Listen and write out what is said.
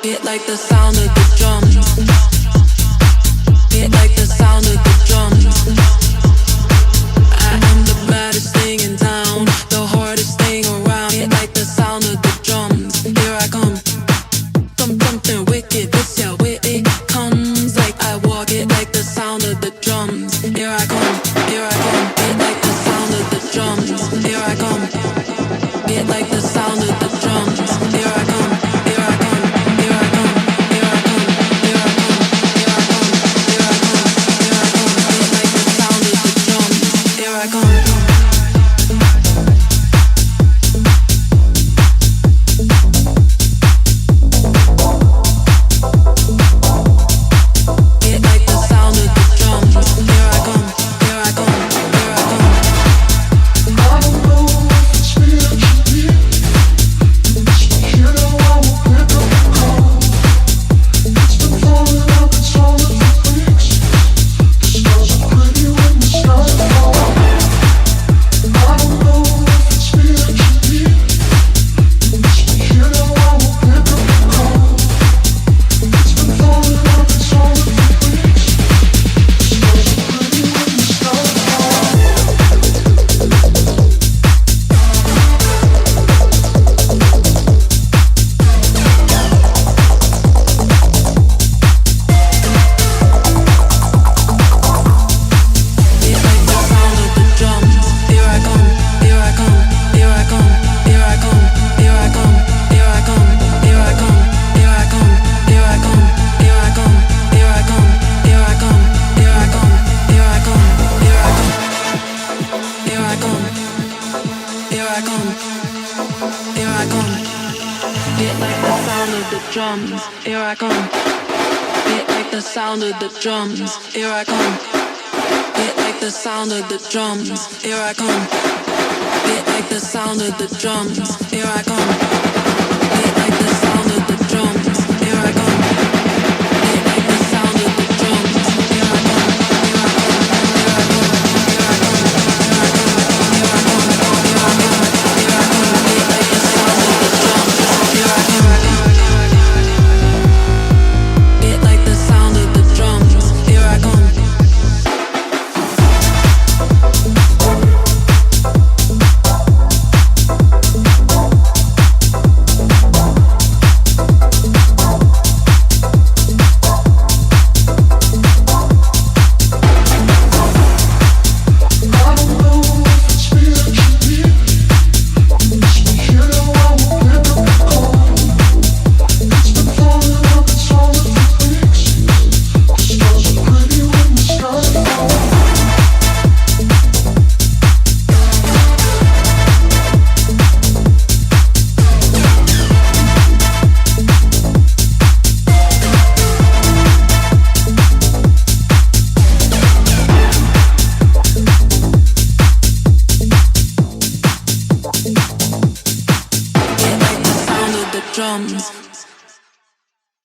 Get like the sound of the drums. Get like the sound of the drums. I am the baddest thing in town, the hardest thing around. Get like the sound of the drums. Here I come. Something wicked. This yeah, where it comes. Like I walk it like the sound of the drums. Here I come. Here I come. Get like the sound of the drums. Here I come. Get like the sound of the drums. Here I come. Here I come. Here I come. Here I come. Here I come. Here I come. Here I come. Here I come. Get like the sound of the drums. Here I come. Here I come. Get like the sound of the drums. Here I come. Get like the sound of the drums. Here I come. Get like the sound of the drums. Here I come.